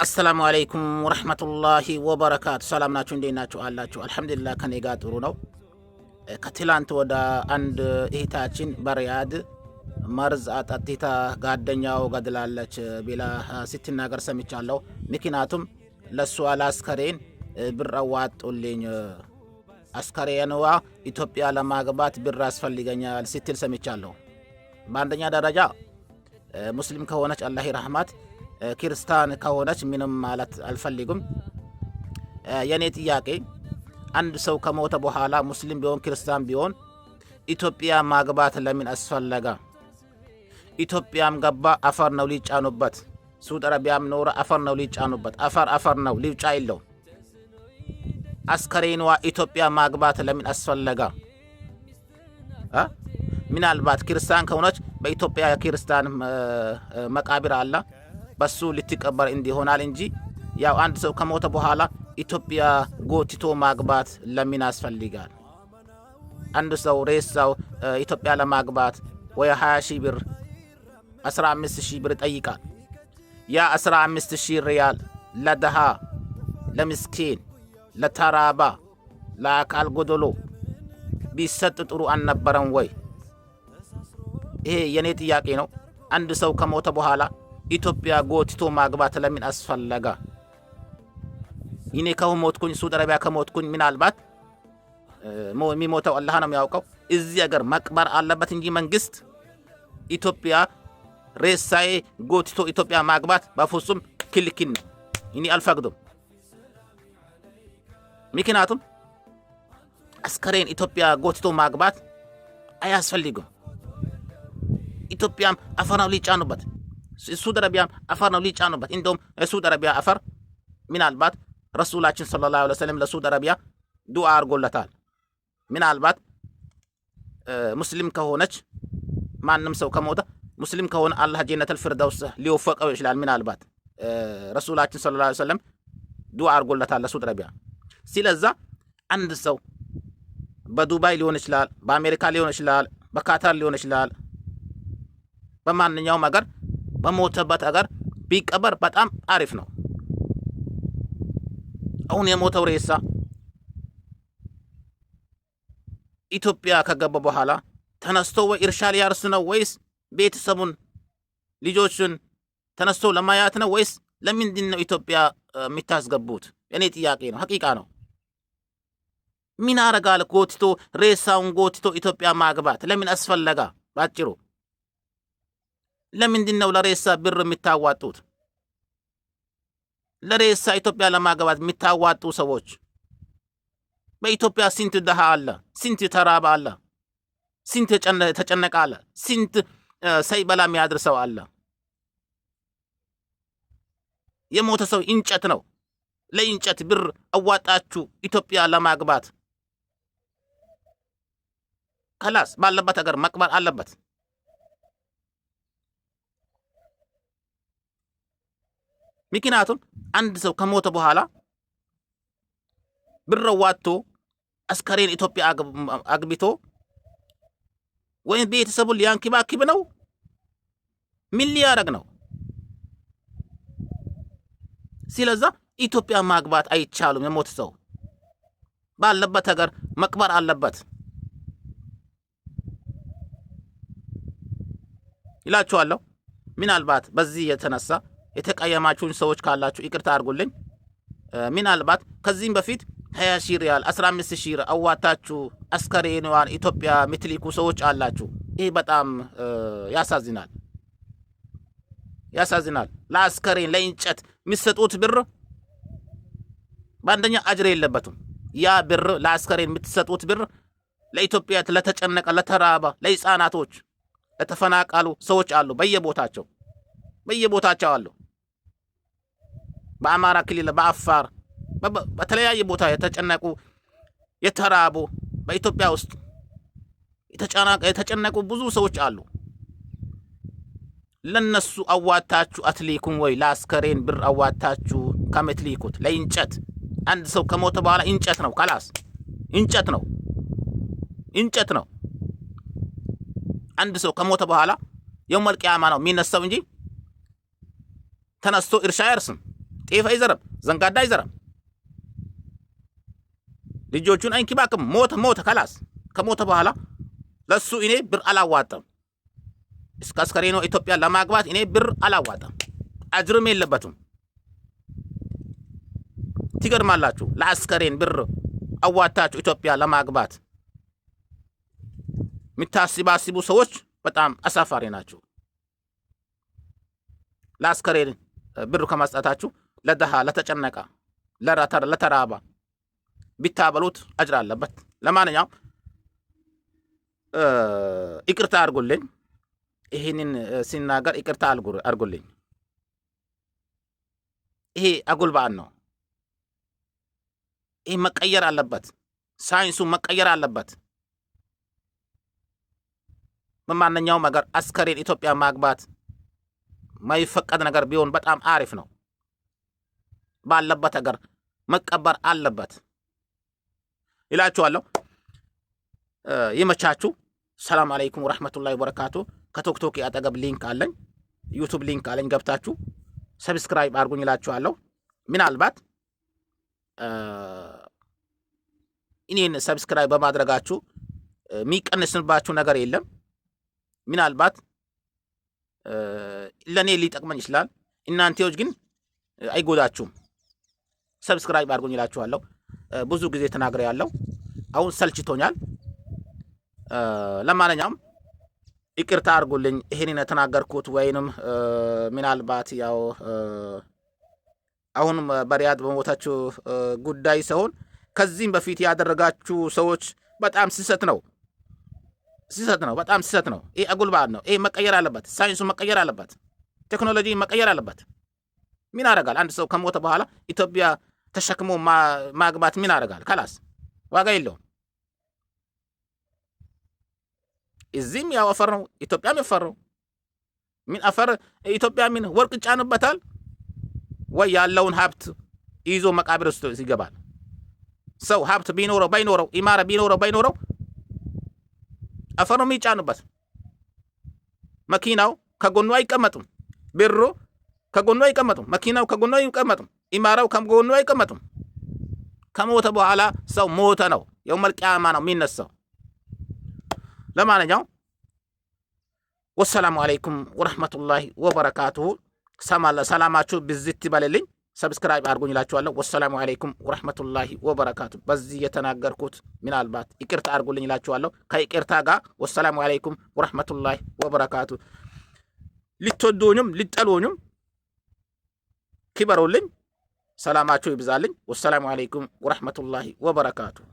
السلام عليكم ورحمة الله وبركاته سلام ناتشو ندي ناتشو አላችሁ አልহাምዱሊላህ ከኔ ጋር ጥሩ ነው ከትላንት ወደ አንድ እህታችን በሪያድ መርዝ አጣጥታ ጓደኛው ገድላለች ቢላ ስትናገር ሰምቻለሁ ምክንያቱም ለሷ አላስከሬን ብር አዋጡልኝ አስከሬንዋ ኢትዮጵያ ለማግባት ብር ያስፈልገኛል ስትል ሰምቻለሁ በአንደኛ ደረጃ ሙስሊም ከሆነች አላህ ይርሐማት ክርስቲያን ከሆነች ምንም ማለት አልፈልግም የኔ ጥያቄ አንድ ሰው ከሞተ በኋላ ሙስሊም ቢሆን ክርስቲያን ቢሆን ኢትዮጵያ ማግባት ለምን አስፈለገ ኢትዮጵያም ገባ አፈር ነው ሊጫኑበት ሳውዲ አረቢያም ኖረ አፈር ነው ሊጫኑበት አፈር ነው ሊጫ ይለው አስከሬንዋ ኢትዮጵያ ማግባት ለምን አስፈለገ ምናልባት ክርስቲያን ከሆነች በኢትዮጵያ ክርስቲያን መቃብር አለ በሱ ልትቀበር እንዲሆናል እንጂ ያው አንድ ሰው ከሞተ በኋላ ኢትዮጵያ ጎትቶ ማግባት ለምን አስፈልጋል አንድ ሰው ሬሳው ኢትዮጵያ ለማግባት ወይ 20 ሺህ ብር 15 ሺህ ብር ጠይቃል ያ 15 ሺህ ሪያል ለደሃ ለምስኪን ለተራባ ለአካል ጎደሎ ቢሰጥ ጥሩ አልነበረም ወይ ይሄ የኔ ጥያቄ ነው አንድ ሰው ከሞተ በኋላ ኢትዮጵያ ጎትቶ ማግባት ለምን አስፈለገ ይኔ ከሞትኩኝ ሳውዲ አረቢያ ከሞትኩኝ ምናልባት የሚሞተው አላህ ነው የሚያውቀው እዚህ ሀገር መቅበር አለበት እንጂ መንግስት ኢትዮጵያ ሬሳዬ ጎትቶ ኢትዮጵያ ማግባት በፍጹም ክልክል ነው ይኔ አልፈቅድም ምክንያቱም አስከሬን ኢትዮጵያ ጎትቶ ማግባት አያስፈልግም ኢትዮጵያም አፈር ነው ሊጫኑበት ሳውዲ አረቢያም አፈር ነው ሊጫኑበት እንደውም ሳውዲ አረቢያ አፈር ምናልባት ረሱላችን ሰለላሁ ዐለይሂ ወሰለም ለሳውዲ አረቢያ ዱዓ አርጎለታል ምናልባት ሙስሊም ከሆነች ማንም ሰው ከሞተ ሙስሊም ከሆነ አላህ ጀነተል ፊርደውስ ሊወፈቀው ይችላል ምናልባት ረሱላችን ሰለላሁ ዐለይሂ ወሰለም ዱዓ አርጎለታል ለሳውዲ አረቢያ ስለዚህ አንድ ሰው በዱባይ ሊሆን ይችላል በአሜሪካ ሊሆን ይችላል በካታር ሊሆን ይችላል በማንኛውም ሀገር በሞተበት ሀገር ቢቀበር በጣም አሪፍ ነው አሁን የሞተው ሬሳ ኢትዮጵያ ከገባ በኋላ ተነስቶ ወይ እርሻ ሊያርስ ነው ወይስ ቤተሰቡን ልጆቹን ተነስቶ ለማያት ነው ወይስ ለምንድን ነው ኢትዮጵያ የሚታስገቡት የኔ ጥያቄ ነው ሐቂቃ ነው ምን አረጋል ጎትቶ ሬሳውን ጎትቶ ኢትዮጵያ ማግባት ለምን አስፈለጋ ባጭሩ ለምንድን ነው ለሬሳ ብር የሚታዋጡት ለሬሳ ኢትዮጵያ ለማግባት የሚታዋጡ ሰዎች በኢትዮጵያ ስንት ደሃ አለ ስንት ተራባ አለ ስንት ተጨነቀ አለ ስንት ሳይበላ የሚያድርሰው አለ የሞተ ሰው እንጨት ነው ለእንጨት ብር አዋጣችሁ ኢትዮጵያ ለማግባት خلاص ባለበት ሀገር መቅበር አለበት ምክንያቱም አንድ ሰው ከሞተ በኋላ ብር አዋጥቶ አስከሬን ኢትዮጵያ አግብቶ ወይ ቤተሰቡን ሊያንከባክብ ነው ምን ሊያረግ ነው ስለዚህ ኢትዮጵያ ማግባት አይቻልም የሞተ ሰው ባለበት ሀገር መቅበር አለበት ይላችኋለሁ ምናልባት በዚህ የተነሳ የተቀየማችሁን ሰዎች ካላችሁ ይቅርታ አድርጉልኝ ምናልባት ከዚህም በፊት 20 ሺህ ሪያል 15 ሺህ አዋጣችሁ አስከሬንዋን ኢትዮጵያ ምትልኩ ሰዎች አላችሁ ይሄ በጣም ያሳዝናል ለአስከሬን ለእንጨት የሚሰጡት ብር በአንደኛ አጅር የለበትም ያ ብር ለአስከሬን የምትሰጡት ብር ለኢትዮጵያ ለተጨነቀ ለተራባ ለህፃናቶች ለተፈናቀሉ ሰዎች አሉ በየቦታቸው አሉ በአማራ ክልል በአፋር በተለያየ ቦታ የተጨነቁ የተራቡ በኢትዮጵያ ውስጥ የተጨነቁ ብዙ ሰዎች አሉ ለነሱ አዋጣችሁ አትሊኩም ወይ ለአስከሬን ብር አዋጣችሁ ከምትልኩት ለእንጨት አንድ ሰው ከሞተ በኋላ እንጨት ነው خلاص እንጨት ነው አንድ ሰው ከሞተ በኋላ የውመል ቂያማ ነው የሚነሳው እንጂ ተነስቶ እርሻ ያርስም ጤፍ አይዘራም፣ ዘንጋዳ አይዘራም፣ ልጆቹን አይንከባከብም። ሞተ ከላስ። ከሞተ በኋላ ለሱ እኔ ብር አላዋጣም። እስከ አስከሬኑ ኢትዮጵያ ለማግባት እኔ ብር አላዋጣም። አጅርም የለበትም። ትገርማላችሁ። ለአስከሬን ብር አዋጣችሁ ኢትዮጵያ ለማግባት የምታስባስቡ ሰዎች በጣም አሳፋሪ ናቸው። ለአስከሬን ብር ከመስጠታችሁ ለደሃ፣ ለተጨነቀ፣ ለተራባ ቢታበሉት አጅር አለበት። ለማንኛውም ይቅርታ አድርጉልኝ። ይህንን ሲናገር ይቅርታ አድርጉልኝ። ይሄ አጉል በዓል ነው። ይህ መቀየር አለበት። ሳይንሱ መቀየር አለበት። በማንኛውም ነገር አስከሬን ኢትዮጵያ ማግባት ማይፈቀድ ነገር ቢሆን በጣም አሪፍ ነው። ባለበት ነገር መቀበር አለበት ይላችኋለሁ። ይመቻችሁ። ሰላም አለይኩም ወራህመቱላሂ ወበረካቱ። ከቶክቶክ አጠገብ ሊንክ አለኝ፣ ዩቲዩብ ሊንክ አለኝ። ገብታችሁ ሰብስክራይብ አድርጉኝ ይላችኋለሁ። ምናልባት እኔን ሰብስክራይብ በማድረጋችሁ የሚቀንስባችሁ ነገር የለም። ምናልባት ለኔ ሊጠቅመኝ ይችላል። እናንተዎች ግን አይጎዳችሁም። ሰብስክራይብ አድርጉኝ ይላችኋለሁ። ብዙ ጊዜ ተናግሬያለሁ። አሁን ሰልችቶኛል። ለማንኛውም ይቅርታ አድርጉልኝ። ይሄንን የተናገርኩት ወይንም ምናልባት ያው አሁን በሪያድ በሞታችሁ ጉዳይ ሳይሆን ከዚህም በፊት ያደረጋችሁ ሰዎች በጣም ስህተት ነው። በጣም ስህተት ነው። ይሄ አጉል በዓል ነው። ይሄ መቀየር አለበት። ሳይንሱ መቀየር አለበት። ቴክኖሎጂ መቀየር አለበት። ምን ያደርጋል? አንድ ሰው ከሞተ በኋላ ኢትዮጵያ ተሸክሞ ማግባት ምን ያደርጋል? ከላስ ዋጋ የለውም። እዚህም ያው አፈር ነው፣ ኢትዮጵያም አፈር ነው። ምን አፈር ኢትዮጵያ ምን ወርቅ ጫንበታል ወይ? ያለውን ሀብት ይዞ መቃብር ውስጥ ይገባል። ሰው ሀብት ቢኖረው ባይኖረው፣ ኢማራ ቢኖረው ባይኖረው አፈር ነው የሚጫንበት። መኪናው ከጎኑ አይቀመጥም። ብሩ ከጎኑ አይቀመጥም። መኪናው ከጎኑ አይቀመጥም። ኢማራው ከጎኑ አይቀመጥም። ከሞተ በኋላ ሰው ሞተ ነው። የውመል ቂያማ ነው የሚነሳው። ለማንኛውም ወሰላሙ አለይኩም ወራህመቱላሂ ወበረካቱሁ። ሰላማችሁ ብዝት ይበልልኝ። ሰብስክራይብ አድርጉኝ ይላችኋለሁ። ወሰላሙ አለይኩም ወራህመቱላሂ ወበረካቱሁ። በዚህ የተናገርኩት ምናልባት ይቅርታ አድርጉልኝ ይላችኋለሁ። ከይቅርታ ጋር ወሰላሙ አለይኩም ወራህመቱላሂ ወበረካቱሁ። ልትወዱኝም ልትጠሉኝም ክበሩልኝ። ሰላማችሁ ይብዛልኝ። ወሰላሙ አለይኩም ወራህመቱላሂ ወበረካቱሁ።